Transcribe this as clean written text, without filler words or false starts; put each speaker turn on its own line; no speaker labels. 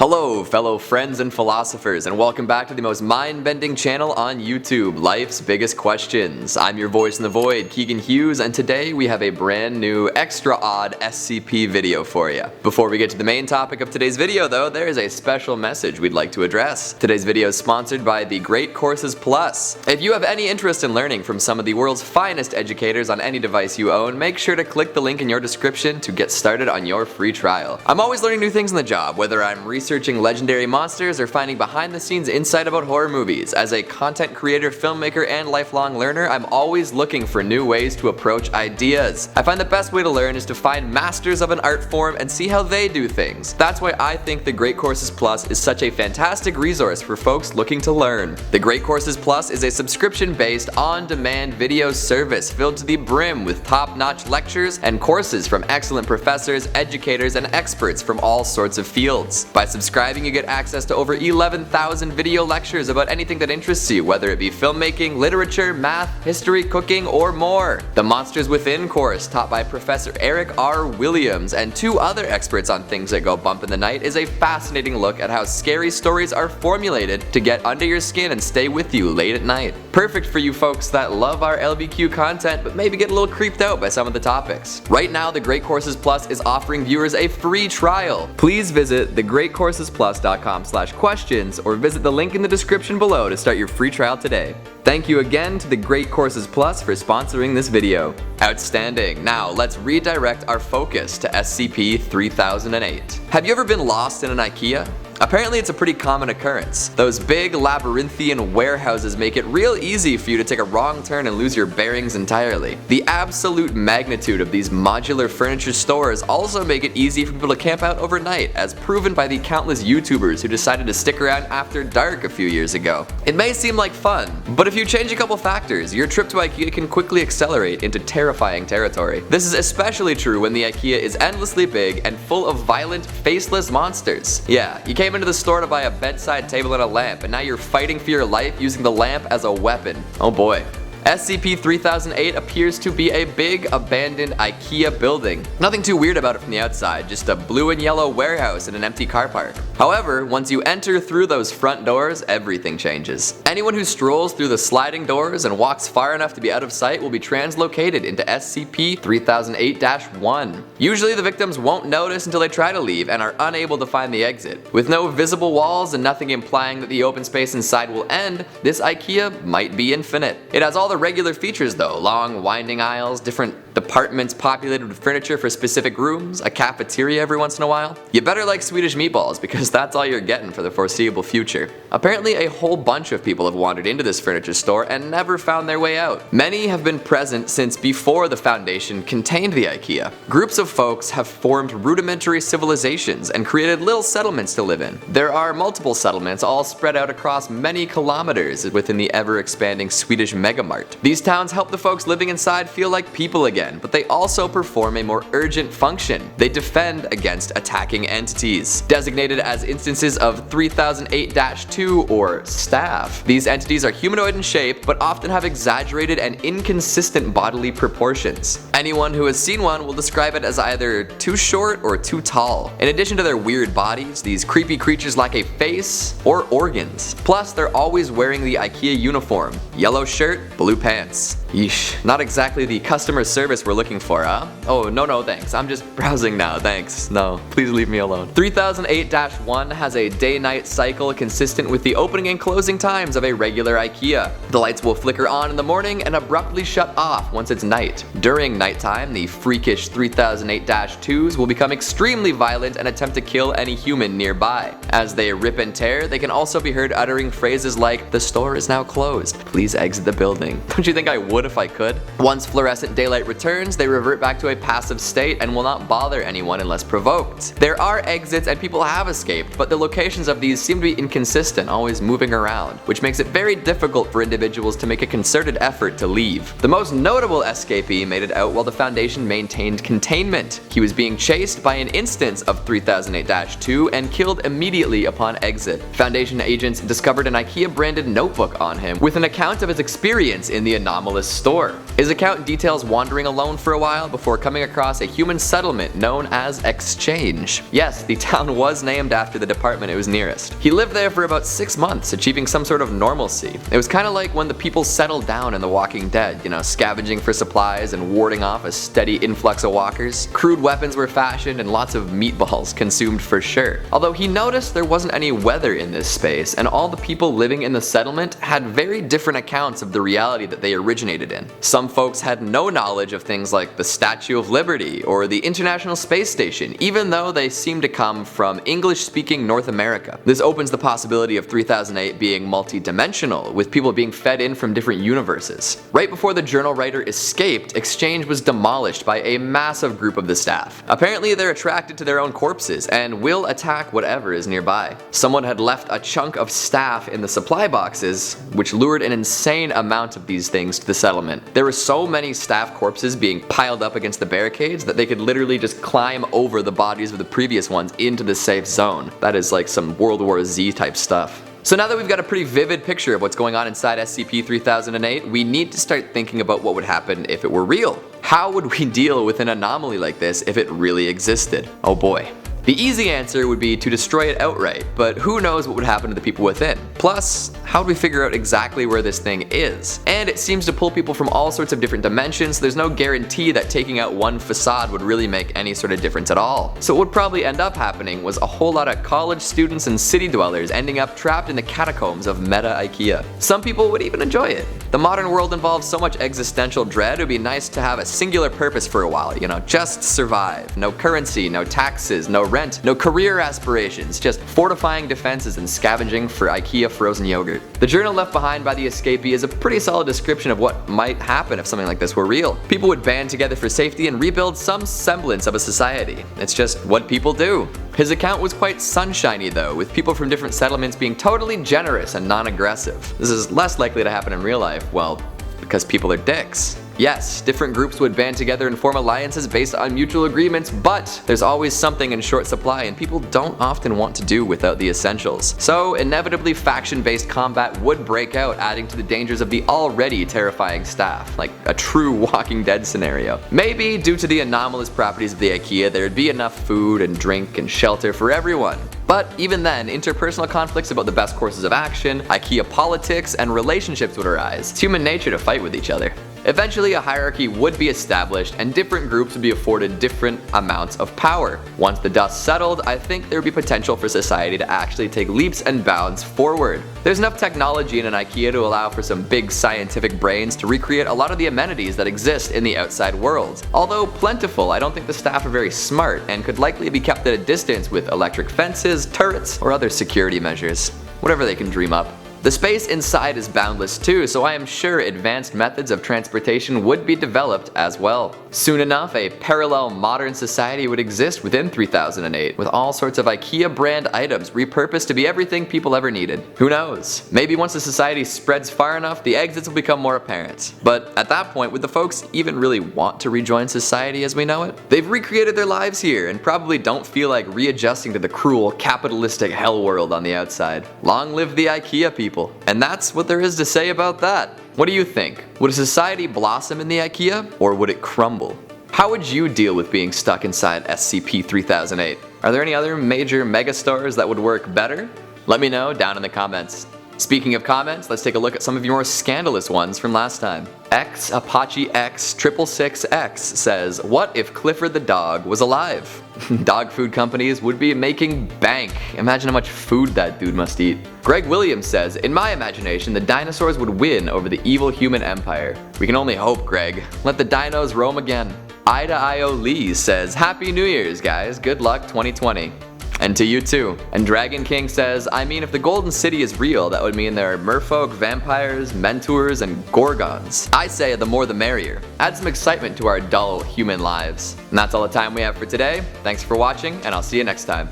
Hello, fellow friends and philosophers, and welcome back to the most mind-bending channel on YouTube, Life's Biggest Questions. I'm your voice in the void, Keegan Hughes, and today we have a brand new, extra odd SCP video for you. Before we get to the main topic of today's video though, there is a special message we'd like to address. Today's video is sponsored by the Great Courses Plus. If you have any interest in learning from some of the world's finest educators on any device you own, make sure to click the link in your description to get started on your free trial. I'm always learning new things in the job, whether I'm researching legendary monsters or finding behind-the-scenes insight about horror movies. As a content creator, filmmaker, and lifelong learner, I'm always looking for new ways to approach ideas. I find the best way to learn is to find masters of an art form and see how they do things. That's why I think the Great Courses Plus is such a fantastic resource for folks looking to learn. The Great Courses Plus is a subscription-based, on-demand video service filled to the brim with top-notch lectures and courses from excellent professors, educators, and experts from all sorts of fields. By subscribing, you get access to over 11,000 video lectures about anything that interests you, whether it be filmmaking, literature, math, history, cooking, or more. The Monsters Within course, taught by Professor Eric R. Williams and two other experts on things that go bump in the night, is a fascinating look at how scary stories are formulated to get under your skin and stay with you late at night. Perfect for you folks that love our LBQ content but maybe get a little creeped out by some of the topics. Right now, the Great Courses Plus is offering viewers a free trial. Please visit thegreatcoursesplus.com/questions or visit the link in the description below to start your free trial today. Thank you again to the Great Courses Plus for sponsoring this video. Outstanding. Now let's redirect our focus to SCP-3008. Have you ever been lost in an Ikea? Apparently it's a pretty common occurrence. Those big labyrinthian warehouses make it real easy for you to take a wrong turn and lose your bearings entirely. The absolute magnitude of these modular furniture stores also make it easy for people to camp out overnight, as proven by the countless YouTubers who decided to stick around after dark a few years ago. It may seem like fun, but if you change a couple factors, your trip to Ikea can quickly accelerate into terrifying territory. This is especially true when the Ikea is endlessly big and full of violent, faceless monsters. Yeah, you came into the store to buy a bedside table and a lamp, and now you're fighting for your life using the lamp as a weapon. Oh boy. SCP-3008 appears to be a big, abandoned Ikea building. Nothing too weird about it from the outside, just a blue and yellow warehouse in an empty car park. However, once you enter through those front doors, everything changes. Anyone who strolls through the sliding doors and walks far enough to be out of sight will be translocated into SCP-3008-1. Usually the victims won't notice until they try to leave and are unable to find the exit. With no visible walls and nothing implying that the open space inside will end, this Ikea might be infinite. It has all the regular features though: long winding aisles, different departments populated with furniture for specific rooms, a cafeteria every once in a while. You better like Swedish meatballs, because that's all you're getting for the foreseeable future. Apparently a whole bunch of people have wandered into this furniture store and never found their way out. Many have been present since before the Foundation contained the Ikea. Groups of folks have formed rudimentary civilizations and created little settlements to live in. There are multiple settlements all spread out across many kilometers within the ever-expanding Swedish megamart. These towns help the folks living inside feel like people again, but they also perform a more urgent function. They defend against attacking entities. Designated as instances of 3008-2 or staff, these entities are humanoid in shape, but often have exaggerated and inconsistent bodily proportions. Anyone who has seen one will describe it as either too short or too tall. In addition to their weird bodies, these creepy creatures lack a face or organs. Plus, they're always wearing the Ikea uniform: yellow shirt, blue pants. Yeesh, not exactly the customer service we're looking for, huh? Oh, no thanks, I'm just browsing now, thanks. No, please leave me alone. 3008-1 has a day-night cycle consistent with the opening and closing times of a regular Ikea. The lights will flicker on in the morning and abruptly shut off once it's night. During nighttime, the freakish 3008-2s will become extremely violent and attempt to kill any human nearby. As they rip and tear, they can also be heard uttering phrases like, "The store is now closed. Please exit the building." Don't you think I would if I could? Once fluorescent daylight returns, they revert back to a passive state and will not bother anyone unless provoked. There are exits and people have escaped, but the locations of these seem to be inconsistent, always moving around, which makes it very difficult for individuals to make a concerted effort to leave. The most notable escapee made it out while the Foundation maintained containment. He was being chased by an instance of 3008-2 and killed immediately upon exit. Foundation agents discovered an Ikea branded notebook on him with an account of his experience ingredients in the anomalous store. His account details wandering alone for a while before coming across a human settlement known as Exchange. Yes, the town was named after the department it was nearest. He lived there for about 6 months, achieving some sort of normalcy. It was kind of like when the people settled down in The Walking Dead, you know, scavenging for supplies and warding off a steady influx of walkers. Crude weapons were fashioned and lots of meatballs consumed for sure. Although he noticed there wasn't any weather in this space, and all the people living in the settlement had very different accounts of the reality that they originated in. Some folks had no knowledge of things like the Statue of Liberty or the International Space Station, even though they seemed to come from English-speaking North America. This opens the possibility of 3008 being multi-dimensional, with people being fed in from different universes. Right before the journal writer escaped, Exchange was demolished by a massive group of the staff. Apparently they're attracted to their own corpses and will attack whatever is nearby. Someone had left a chunk of staff in the supply boxes, which lured an insane amount of these things to the settlement. There were so many staff corpses being piled up against the barricades that they could literally just climb over the bodies of the previous ones into the safe zone. That is like some World War Z type stuff. So now that we've got a pretty vivid picture of what's going on inside SCP-3008, we need to start thinking about what would happen if it were real. How would we deal with an anomaly like this if it really existed? Oh boy. The easy answer would be to destroy it outright, but who knows what would happen to the people within. Plus, how do we figure out exactly where this thing is? And it seems to pull people from all sorts of different dimensions, so there's no guarantee that taking out one facade would really make any sort of difference at all. So what would probably end up happening was a whole lot of college students and city dwellers ending up trapped in the catacombs of Meta Ikea. Some people would even enjoy it. The modern world involves so much existential dread, it would be nice to have a singular purpose for a while, you know, just survive. No currency, no taxes, no rent, no career aspirations, just fortifying defenses and scavenging for Ikea frozen yogurt. The journal left behind by the escapee is a pretty solid description of what might happen if something like this were real. People would band together for safety and rebuild some semblance of a society. It's just what people do. His account was quite sunshiny though, with people from different settlements being totally generous and non-aggressive. This is less likely to happen in real life, well, because people are dicks. Yes, different groups would band together and form alliances based on mutual agreements, but there's always something in short supply and people don't often want to do without the essentials. So inevitably faction-based combat would break out, adding to the dangers of the already terrifying staff, like a true Walking Dead scenario. Maybe due to the anomalous properties of the Ikea, there'd be enough food and drink and shelter for everyone. But even then, interpersonal conflicts about the best courses of action, Ikea politics, and relationships would arise. It's human nature to fight with each other. Eventually, a hierarchy would be established and different groups would be afforded different amounts of power. Once the dust settled, I think there would be potential for society to actually take leaps and bounds forward. There's enough technology in an Ikea to allow for some big scientific brains to recreate a lot of the amenities that exist in the outside world. Although plentiful, I don't think the staff are very smart and could likely be kept at a distance with electric fences, turrets, or other security measures. Whatever they can dream up. The space inside is boundless too, so I am sure advanced methods of transportation would be developed as well. Soon enough, a parallel modern society would exist within 3008, with all sorts of Ikea brand items repurposed to be everything people ever needed. Who knows? Maybe once the society spreads far enough, the exits will become more apparent. But at that point, would the folks even really want to rejoin society as we know it? They've recreated their lives here and probably don't feel like readjusting to the cruel, capitalistic hell world on the outside. Long live the Ikea people. And that's what there is to say about that. What do you think? Would a society blossom in the Ikea, or would it crumble? How would you deal with being stuck inside SCP-3008? Are there any other major megastars that would work better? Let me know down in the comments. Speaking of comments, let's take a look at some of your more scandalous ones from last time. X Apache X 666X says, what if Clifford the dog was alive? Dog food companies would be making bank. Imagine how much food that dude must eat. Greg Williams says, in my imagination, the dinosaurs would win over the evil human empire. We can only hope, Greg. Let the dinos roam again. Ida Io Lee says, Happy New Year's, guys. Good luck 2020. And to you too. And Dragon King says, I mean, if the Golden City is real, that would mean there are merfolk, vampires, mentors, and gorgons. I say the more the merrier. Add some excitement to our dull human lives. And that's all the time we have for today. Thanks for watching, and I'll see you next time.